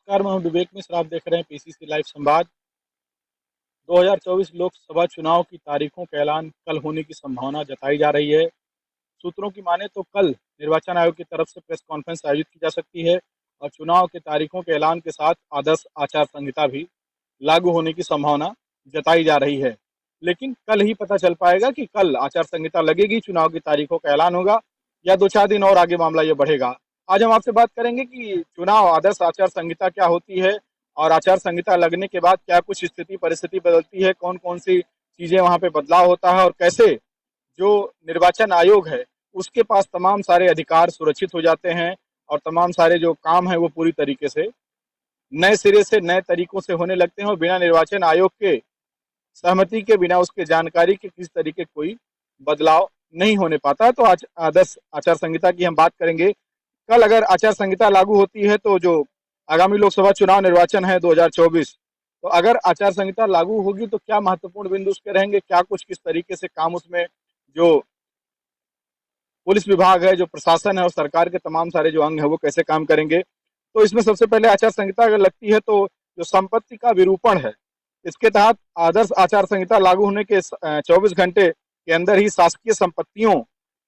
नमस्कार, मैं हूं विवेक मिश्र। आप देख रहे हैं पीसीसी लाइव संवाद। 2024 लोकसभा चुनाव की तारीखों का ऐलान कल होने की संभावना जताई जा रही है। सूत्रों की माने तो कल निर्वाचन आयोग की तरफ से प्रेस कॉन्फ्रेंस आयोजित की जा सकती है और चुनाव के तारीखों के ऐलान के साथ आदर्श आचार संहिता भी लागू होने की संभावना जताई जा रही है। लेकिन कल ही पता चल पाएगा कि कल आचार संहिता लगेगी, चुनाव की तारीखों का ऐलान होगा या 2-4 दिन और आगे मामला ये बढ़ेगा। आज हम आपसे बात करेंगे कि चुनाव आदर्श आचार संहिता क्या होती है और आचार संहिता लगने के बाद क्या कुछ स्थिति परिस्थिति बदलती है, कौन कौन सी चीजें वहां पे बदलाव होता है और कैसे जो निर्वाचन आयोग है उसके पास तमाम सारे अधिकार सुरक्षित हो जाते हैं और तमाम सारे जो काम है वो पूरी तरीके से नए सिरे से नए तरीकों से होने लगते हैं और बिना निर्वाचन आयोग के सहमति के, बिना उसके जानकारी के किस तरीके कोई बदलाव नहीं होने पाता। तो आज आदर्श आचार संहिता की हम बात करेंगे। कल अगर आचार संहिता लागू होती है तो जो आगामी लोकसभा चुनाव निर्वाचन है 2024, तो अगर आचार संहिता लागू होगी तो क्या महत्वपूर्ण बिंदु उसके रहेंगे, क्या कुछ किस तरीके से काम उसमें जो पुलिस विभाग है, जो प्रशासन है और सरकार के तमाम सारे जो अंग है वो कैसे काम करेंगे। तो इसमें सबसे पहले आचार संहिता अगर लगती है तो जो संपत्ति का विरूपण है, इसके तहत आदर्श आचार संहिता लागू होने के 24 घंटे के अंदर ही शासकीय संपत्तियों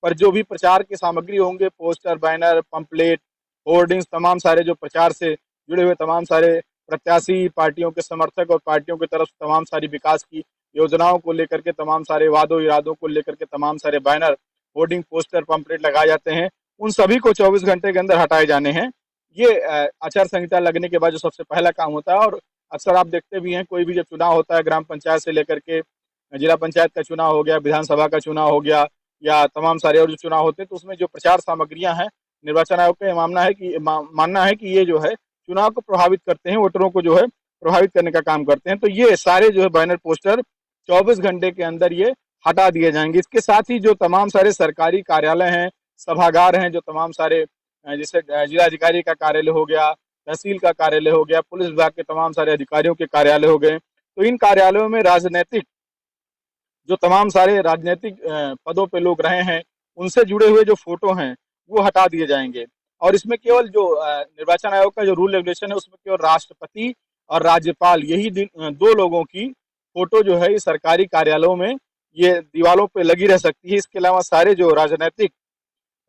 पर जो भी प्रचार की सामग्री होंगे, पोस्टर, बैनर, पंपलेट, होर्डिंग्स, तमाम सारे जो प्रचार से जुड़े हुए तमाम सारे प्रत्याशी, पार्टियों के समर्थक और पार्टियों की तरफ से तमाम सारी विकास की योजनाओं को लेकर के, तमाम सारे वादों इरादों को लेकर के तमाम सारे बैनर, होर्डिंग, पोस्टर, पंपलेट लगाए जाते हैं, उन सभी को 24 घंटे के अंदर हटाए जाने हैं। ये आचार संहिता लगने के बाद जो सबसे पहला काम होता है। और अक्सर आप देखते भी हैं, कोई भी जब चुनाव होता है, ग्राम पंचायत से लेकर के जिला पंचायत का चुनाव हो गया, विधानसभा का चुनाव हो गया या तमाम सारे और जो चुनाव होते हैं, तो उसमें जो प्रचार सामग्रियां हैं, निर्वाचन आयोग का मानना है कि ये जो है चुनाव को प्रभावित करते हैं, वोटरों को जो है प्रभावित करने का काम करते हैं। तो ये सारे जो है बैनर, पोस्टर 24 घंटे के अंदर ये हटा दिए जाएंगे। इसके साथ ही जो तमाम सारे सरकारी कार्यालय हैं, सभागार हैं, जो तमाम सारे जैसे जिलाधिकारी का कार्यालय हो गया, तहसील का कार्यालय हो गया, पुलिस विभाग के तमाम सारे अधिकारियों के कार्यालय हो गए, तो इन कार्यालयों में राजनीतिक जो तमाम सारे राजनीतिक पदों पे लोग रहे हैं, उनसे जुड़े हुए जो फोटो हैं वो हटा दिए जाएंगे। और इसमें केवल जो निर्वाचन आयोग का जो रूल रेगुलेशन है उसमें केवल राष्ट्रपति और राज्यपाल, यही दो लोगों की फोटो जो है इस सरकारी कार्यालयों में ये दीवारों पे लगी रह सकती है। इसके अलावा सारे जो राजनीतिक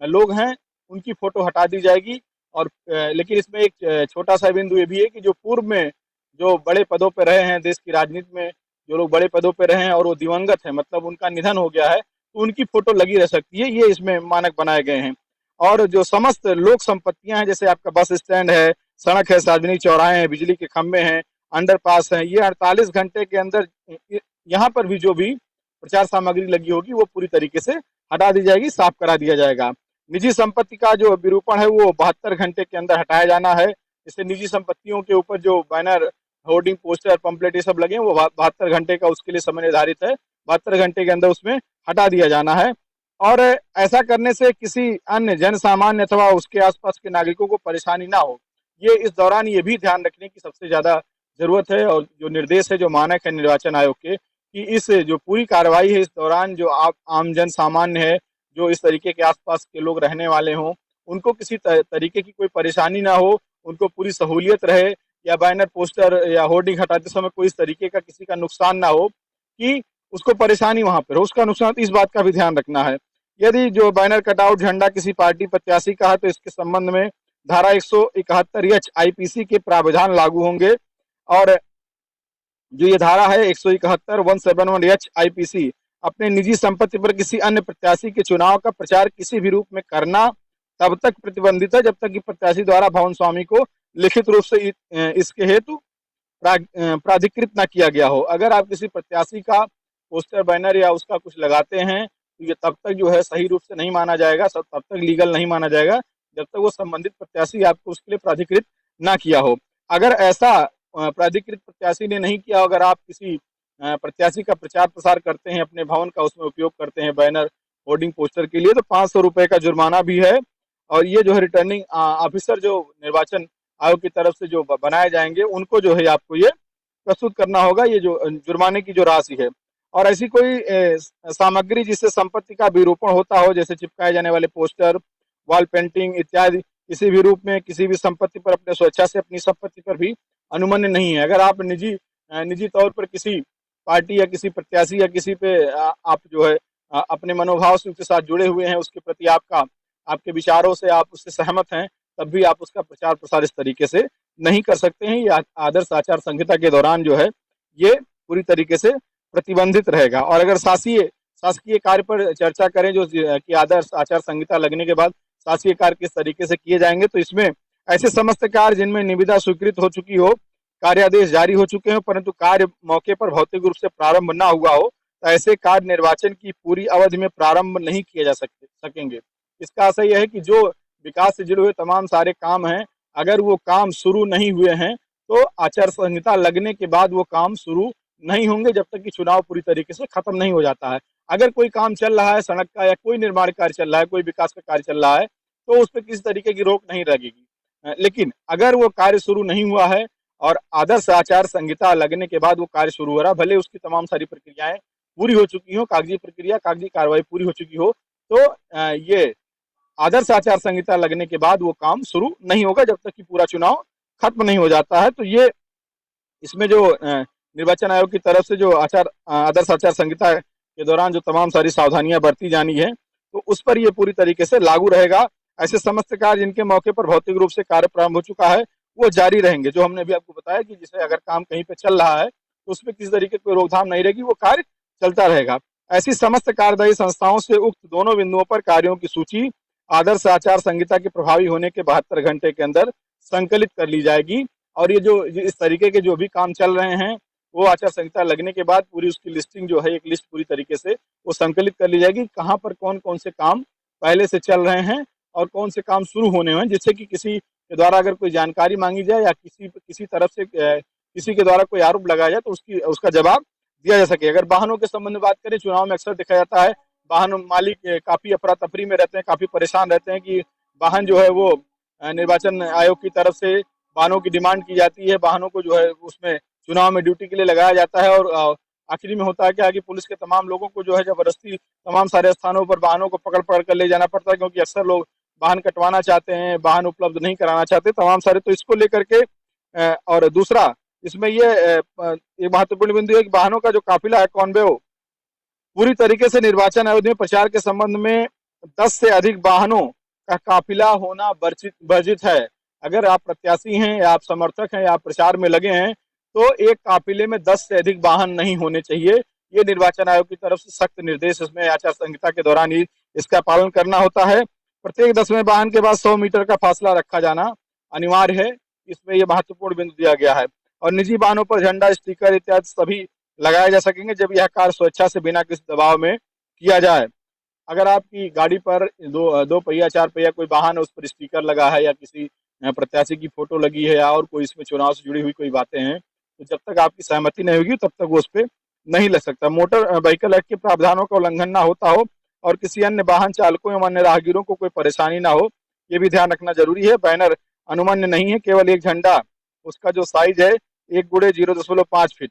लोग हैं उनकी फोटो हटा दी जाएगी। और लेकिन इसमें एक छोटा सा बिंदु ये भी है कि जो पूर्व में जो बड़े पदों पर रहे हैं, देश की राजनीति में जो लोग बड़े पदों पर रहे हैं और वो दिवंगत है, मतलब उनका निधन हो गया है, तो उनकी फोटो लगी रह सकती है। ये इसमें मानक बनाए गए हैं। और जो समस्त लोक संपत्तियां हैं, जैसे आपका बस स्टैंड है, सड़क है, सार्वजनिक चौराहे हैं, बिजली के खंभे हैं, अंडरपास हैं, ये 48 घंटे के अंदर यहाँ पर भी जो भी प्रचार सामग्री लगी होगी वो पूरी तरीके से हटा दी जाएगी, साफ करा दिया जाएगा। निजी संपत्ति का जो विरूपण है वो 72 घंटे के अंदर हटाया जाना है। जैसे निजी संपत्तियों के ऊपर जो बैनर, होर्डिंग, पोस्टर, पंपलेट ये सब लगे हैं वो 72 घंटे का उसके लिए समय निर्धारित है। 72 घंटे के अंदर उसमें हटा दिया जाना है। और ऐसा करने से किसी अन्य जन सामान्य अथवा उसके आसपास के नागरिकों को परेशानी ना हो, ये इस दौरान ये भी ध्यान रखने की सबसे ज्यादा जरूरत है। और जो निर्देश है, जो मानक है निर्वाचन आयोग के, कि इस जो पूरी कार्रवाई है इस दौरान जो आम जन सामान्य है, जो इस तरीके के आसपास के लोग रहने वाले हों, उनको किसी तरीके की कोई परेशानी ना हो, उनको पूरी सहूलियत रहे, या बैनर, पोस्टर या होर्डिंग हटाते समय कोई इस तरीके का किसी का नुकसान ना हो कि उसको परेशानी वहां पर हो, उसका नुकसान, इस बात का भी ध्यान रखना है। यदि जो बैनर, कटआउट, झंडा किसी पार्टी प्रत्याशी का है तो इसके संबंध में धारा 171 एच आईपीसी के प्रावधान लागू होंगे। और जो ये धारा है 171 171 एच आईपीसी अपने निजी संपत्ति पर किसी अन्य प्रत्याशी के चुनाव का प्रचार किसी भी रूप में करना तब तक प्रतिबंधित है जब तक कि प्रत्याशी द्वारा भवन स्वामी को लिखित रूप से इसके हेतु प्राधिकृत न किया गया हो। अगर आप किसी प्रत्याशी का पोस्टर, बैनर या उसका कुछ लगाते हैं तो ये तब तक जो है सही रूप से नहीं माना जाएगा, तब तक लीगल नहीं माना जाएगा जब तक वो संबंधित प्रत्याशी आपको उसके लिए प्राधिकृत ना किया हो। अगर ऐसा प्राधिकृत प्रत्याशी ने नहीं किया, अगर आप किसी प्रत्याशी का प्रचार प्रसार करते हैं, अपने भवन का उसमें उपयोग करते हैं बैनर, होर्डिंग, पोस्टर के लिए, तो 500 रुपए का जुर्माना भी है। और ये जो है रिटर्निंग ऑफिसर जो निर्वाचन आयोग की तरफ से जो बनाए जाएंगे उनको जो है आपको ये प्रस्तुत करना होगा, ये जो जुर्माने की जो राशि है। और ऐसी कोई सामग्री जिससे संपत्ति का विरूपण होता हो, जैसे चिपकाए जाने वाले पोस्टर, वॉल पेंटिंग इत्यादि, किसी भी रूप में किसी भी संपत्ति पर अपने स्वेच्छा से अपनी संपत्ति पर भी अनुमन्य नहीं है। अगर आप निजी तौर पर किसी पार्टी या किसी प्रत्याशी या किसी पे आप जो है अपने मनोभाव से उसके साथ जुड़े हुए हैं, उसके प्रति आपके विचारों से आप उससे सहमत हैं, तब भी आप उसका प्रचार प्रसार इस तरीके से नहीं कर सकते हैं। ये आदर्श आचार संहिता के दौरान जो है ये पूरी तरीके से प्रतिबंधित रहेगा। और अगर शासकीय कार्य पर चर्चा करें जो कि आदर्श आचार संहिता लगने के बाद शासकीय कार्य किस तरीके से किए जाएंगे, तो इसमें ऐसे समस्त कार्य जिनमें निविदा स्वीकृत हो चुकी हो, कार्यादेश जारी हो चुके हो, परंतु कार्य मौके पर भौतिक रूप से प्रारंभ ना हुआ हो, तो ऐसे कार्य निर्वाचन की पूरी अवधि में प्रारंभ नहीं किए जा सकेंगे। इसका आशय यह है कि जो विकास से जुड़े हुए तमाम सारे काम हैं, अगर वो काम शुरू नहीं हुए हैं तो आचार संहिता लगने के बाद वो काम शुरू नहीं होंगे, जब तक कि चुनाव पूरी तरीके से खत्म नहीं हो जाता है। अगर कोई काम चल रहा है, सड़क का या कोई निर्माण कार्य चल रहा है, कोई विकास का कार्य चल रहा है, तो उस पर किसी तरीके की रोक नहीं लगेगी। लेकिन अगर वो कार्य शुरू नहीं हुआ है और आदर्श आचार संहिता लगने के बाद वो कार्य शुरू हो रहा है, भले उसकी तमाम सारी प्रक्रियाएं पूरी हो चुकी हो, कागजी प्रक्रिया कागजी कार्रवाई पूरी हो चुकी हो, तो ये आदर्श आचार संहिता लगने के बाद वो काम शुरू नहीं होगा जब तक कि पूरा चुनाव खत्म नहीं हो जाता है। तो ये इसमें जो निर्वाचन आयोग की तरफ से जो आदर्श आचार संहिता के दौरान जो तमाम सारी सावधानियां बरती जानी है, तो उस पर ये पूरी तरीके से लागू रहेगा। ऐसे समस्त कार्य जिनके मौके पर भौतिक रूप से कार्य प्रारंभ हो चुका है वो जारी रहेंगे। जो हमने भी आपको बताया कि जैसे अगर काम कहीं पे चल रहा है तो उसमें किसी तरीके की कोई रोकथाम नहीं रहेगी, वो कार्य चलता रहेगा। ऐसी समस्त कार्यदायी संस्थाओं से उक्त दोनों बिंदुओं पर कार्यों की सूची आदर्श आचार संहिता के प्रभावी होने के 72 घंटे के अंदर संकलित कर ली जाएगी। और ये जो इस तरीके के जो भी काम चल रहे हैं वो आचार संहिता लगने के बाद पूरी उसकी लिस्टिंग जो है, एक लिस्ट पूरी तरीके से वो संकलित कर ली जाएगी, कहाँ पर कौन कौन से काम पहले से चल रहे हैं और कौन से काम शुरू होने हैं, जिससे कि किसी के द्वारा अगर कोई जानकारी मांगी जाए या किसी तरफ से किसी के द्वारा कोई आरोप लगाया जाए तो उसका जवाब दिया जा सके। अगर वाहनों के संबंध में बात करें, चुनाव में अक्सर देखा जाता है वाहन मालिक काफी अफरा तफरी में रहते हैं, काफी परेशान रहते हैं कि वाहन जो है वो निर्वाचन आयोग की तरफ से वाहनों की डिमांड की जाती है, वाहनों को जो है उसमें चुनाव में ड्यूटी के लिए लगाया जाता है और आखिरी में होता है क्या कि पुलिस के तमाम लोगों को जो है जबरदस्ती तमाम सारे स्थानों पर वाहनों को पकड़ पकड़ कर ले जाना पड़ता है, क्योंकि अक्सर लोग वाहन कटवाना चाहते हैं, वाहन उपलब्ध नहीं कराना चाहते तमाम सारे। तो इसको लेकर के और दूसरा इसमें ये एक महत्वपूर्ण बिंदु है कि वाहनों का जो काफिला है कॉन्वे पूरी तरीके से निर्वाचन आयोग में प्रचार के संबंध में 10 से अधिक वाहनों का काफिला होना वर्जित है। अगर आप प्रत्याशी हैं या आप समर्थक हैं या आप प्रचार में लगे हैं तो एक काफिले में 10 से अधिक वाहन नहीं होने चाहिए। ये निर्वाचन आयोग की तरफ से सख्त निर्देश इसमें आचार संहिता के दौरान ही इसका पालन करना होता है। प्रत्येक 10वें वाहन के बाद 100 मीटर का फासला रखा जाना अनिवार्य है, इसमें यह महत्वपूर्ण बिंदु दिया गया है। और निजी वाहनों पर झंडा, स्टिकर इत्यादि सभी लगाए जा सकेंगे जब यह कार्य स्वेच्छा से बिना किसी दबाव में किया जाए। अगर आपकी गाड़ी पर दो पहिया 4 पहिया कोई वाहन है, उस पर स्टिकर लगा है या किसी प्रत्याशी की फोटो लगी है या और कोई इसमें चुनाव से जुड़ी हुई कोई बातें हैं, तो जब तक आपकी सहमति नहीं होगी तब तक वो उस पर नहीं लग सकता। मोटर व्हीकल एक्ट के प्रावधानों का उल्लंघन ना होता हो और किसी अन्य वाहन चालकों एवं अन्य राहगीरों को कोई परेशानी ना हो, ये भी ध्यान रखना जरूरी है। बैनर अनुमन्य नहीं है, केवल एक झंडा, उसका जो साइज है 1x0.5 फीट,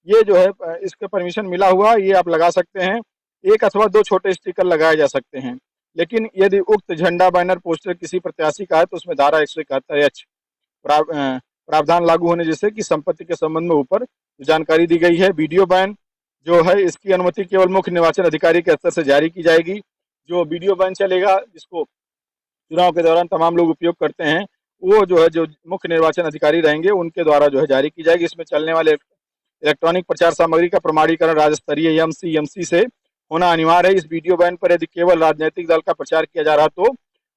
ये जो है इसका परमिशन मिला हुआ, ये आप लगा सकते हैं। 1 अथवा 2 छोटे स्टिकर लगाए जा सकते हैं। लेकिन यदि उक्त झंडा, बैनर, पोस्टर किसी प्रत्याशी का है तो उसमें धारा 171H प्रावधान लागू होने जैसे कि संपत्ति के संबंध में ऊपर जानकारी दी गई है। वीडियो बैन जो है इसकी अनुमति केवल मुख्य निर्वाचन अधिकारी के स्तर से जारी की जाएगी। जो वीडियो बैन चलेगा जिसको चुनाव के दौरान तमाम लोग उपयोग करते हैं, वो जो है जो मुख्य निर्वाचन अधिकारी रहेंगे उनके द्वारा जो है जारी की जाएगी। इसमें चलने वाले इलेक्ट्रॉनिक प्रचार सामग्री का प्रमाणीकरण राज्य स्तरीय एमसी से होना अनिवार्य है। इस वीडियो बैन पर यदि केवल राजनीतिक दल का प्रचार किया जा रहा तो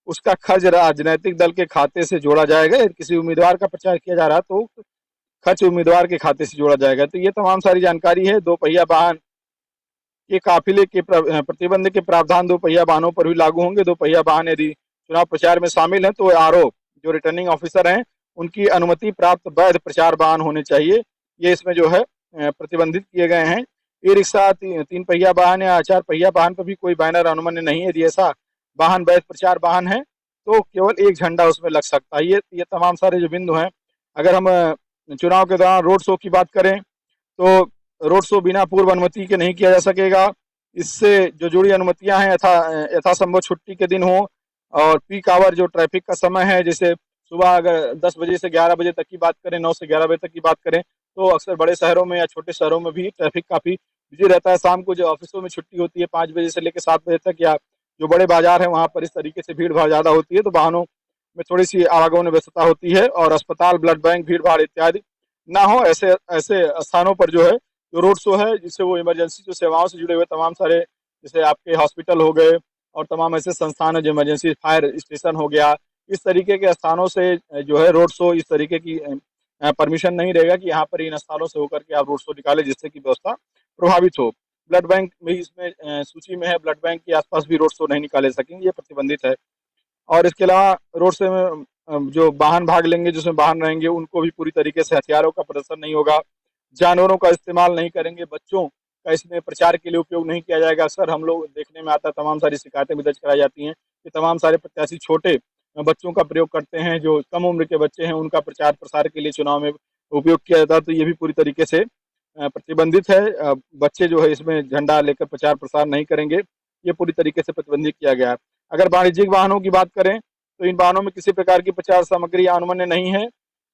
उसका खर्च राजनीतिक दल के खाते से जोड़ा जाएगा। यदि किसी उम्मीदवार का प्रचार किया जा रहा तो खर्च उम्मीदवार के खाते से जोड़ा जाएगा। तो ये तमाम सारी जानकारी है। 2 पहिया वाहन के काफिले के प्रतिबंध के प्रावधान 2 पहिया वाहनों पर भी लागू होंगे। 2 पहिया वाहन यदि चुनाव प्रचार में शामिल है तो आरओ जो रिटर्निंग ऑफिसर हैं उनकी अनुमति प्राप्त वैध प्रचार वाहन होने चाहिए, ये इसमें जो है प्रतिबंधित किए गए हैं। ई रिक्शा, 3 पहिया वाहन या 4 पहिया वाहन पर भी कोई बैनर अनुमन्य नहीं है। यदि ऐसा वाहन वैध प्रचार वाहन है तो केवल एक झंडा उसमें लग सकता है। ये तमाम सारे जो बिंदु हैं। अगर हम चुनाव के दौरान रोड शो की बात करें तो रोड शो बिना पूर्व अनुमति के नहीं किया जा सकेगा। इससे जो जुड़ी अनुमतियां हैं यथासंभव छुट्टी के दिन हो और पीक आवर जो ट्रैफिक का समय है, जैसे सुबह अगर 10 बजे से 11 बजे तक की बात करें, 9 से 11 बजे तक की बात करें, तो अक्सर बड़े शहरों में या छोटे शहरों में भी ट्रैफिक काफ़ी बिजी रहता है। शाम को जो ऑफिसों में छुट्टी होती है 5 बजे से लेकर 7 बजे तक, या जो बड़े बाजार हैं वहाँ पर इस तरीके से भीड़ भाड़ ज़्यादा होती है, तो वाहनों में थोड़ी सी आवागमन व्यस्तता होती है। और अस्पताल, ब्लड बैंक, भीड़ भाड़ इत्यादि ना हो ऐसे ऐसे स्थानों पर जो है जो रोड शो है, जिससे वो इमरजेंसी जो सेवाओं से जुड़े हुए तमाम सारे, जैसे आपके हॉस्पिटल हो गए और तमाम ऐसे संस्थान है जो इमरजेंसी, फायर स्टेशन हो गया, इस तरीके के स्थानों से जो है रोड शो इस तरीके की परमिशन नहीं रहेगा कि यहाँ पर इन स्थानों से होकर के आप रोड शो निकालें, जिससे कि व्यवस्था प्रभावित हो। ब्लड बैंक भी इसमें सूची में है, ब्लड बैंक के आसपास भी रोड शो नहीं निकाले सकेंगे, ये प्रतिबंधित है। और इसके अलावा रोड से में जो वाहन भाग लेंगे, जिसमें वाहन रहेंगे, उनको भी पूरी तरीके से हथियारों का प्रदर्शन नहीं होगा, जानवरों का इस्तेमाल नहीं करेंगे, बच्चों का इसमें प्रचार के लिए उपयोग नहीं किया जाएगा। अक्सर हम लोग देखने में आता है, तमाम सारी शिकायतें भी दर्ज कराई जाती हैं कि तमाम सारे प्रत्याशी छोटे बच्चों का प्रयोग करते हैं, जो कम उम्र के बच्चे हैं उनका प्रचार प्रसार के लिए चुनाव में उपयोग किया जाता है, तो ये भी पूरी तरीके से प्रतिबंधित है। बच्चे जो है इसमें झंडा लेकर प्रचार प्रसार नहीं करेंगे, ये पूरी तरीके से प्रतिबंधित किया गया है। अगर वाणिज्यिक वाहनों की बात करें, तो इन वाहनों में किसी प्रकार की प्रचार सामग्री या अनुमन्य नहीं है,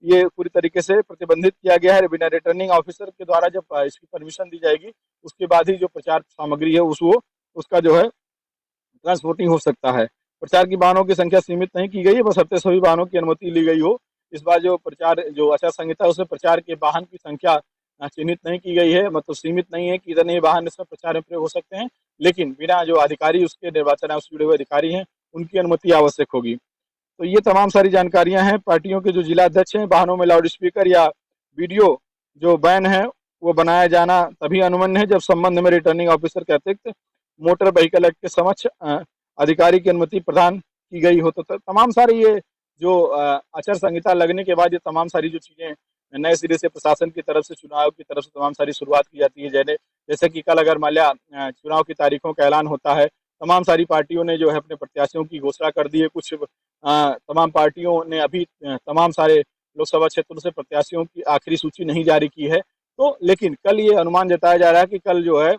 ये पूरी तरीके से प्रतिबंधित किया गया है। बिना रिटर्निंग ऑफिसर के द्वारा जब इसकी परमिशन दी जाएगी, उसके बाद ही जो प्रचार सामग्री है उसका जो है ट्रांसपोर्टिंग हो सकता है। प्रचार की वाहनों की संख्या सीमित नहीं की गई है, बशर्ते सभी वाहनों की अनुमति ली गई हो। इस बार जो प्रचार जो आचार संहिता है, उसमें प्रचार के वाहन की संख्या चिन्हित नहीं की गई है, मतलब सीमित नहीं है कि इतने वाहन इसमें प्रचार में प्रयोग हो सकते हैं, लेकिन बिना जो अधिकारी उसके निर्वाचन आयोग से जुड़े हुए अधिकारी हैं, उनकी अनुमति आवश्यक होगी। तो ये तमाम सारी जानकारियां हैं। पार्टियों के जो जिला अध्यक्ष हैं, वाहनों में लाउड स्पीकर या वीडियो जो बैन है वो बनाया जाना तभी अनुमन्य है जब संबंध में रिटर्निंग ऑफिसर के अतिरिक्त मोटर व्हीकल एक्ट के समक्ष अधिकारी की अनुमति प्रदान की गई हो। तो तमाम सारे ये जो आचार संहिता लगने के बाद ये तमाम सारी जो चीजें नए सिरे से प्रशासन की तरफ से, चुनाव की तरफ से तमाम सारी शुरुआत की जाती है। जैसे कि कल अगर मान लिया चुनाव की तारीखों का ऐलान होता है, तमाम सारी पार्टियों ने जो है अपने प्रत्याशियों की घोषणा कर दी है। कुछ तमाम पार्टियों ने अभी तमाम सारे लोकसभा क्षेत्रों से प्रत्याशियों की आखिरी सूची नहीं जारी की है। तो लेकिन कल ये अनुमान जताया जा रहा है कि कल जो है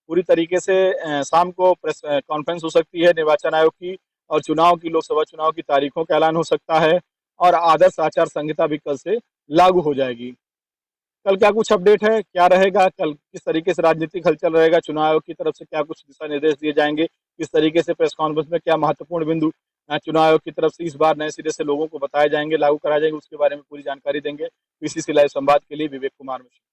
पूरी तरीके से शाम को प्रेस कॉन्फ्रेंस हो सकती है निर्वाचन आयोग की, और लोकसभा चुनाव की तारीखों का ऐलान हो सकता है, और आदर्श आचार संहिता भी कल से लागू हो जाएगी। कल क्या कुछ अपडेट है, क्या रहेगा कल, किस तरीके से राजनीतिक हलचल रहेगा, चुनाव आयोग की तरफ से क्या कुछ दिशा निर्देश दिए जाएंगे, किस तरीके से प्रेस कॉन्फ्रेंस में क्या महत्वपूर्ण बिंदु चुनाव आयोग की तरफ से इस बार नए सिरे से लोगों को बताए जाएंगे, लागू कराए जाएंगे, उसके बारे में पूरी जानकारी देंगे। पीसीसी लाइव संवाद के लिए विवेक कुमार मिश्रा।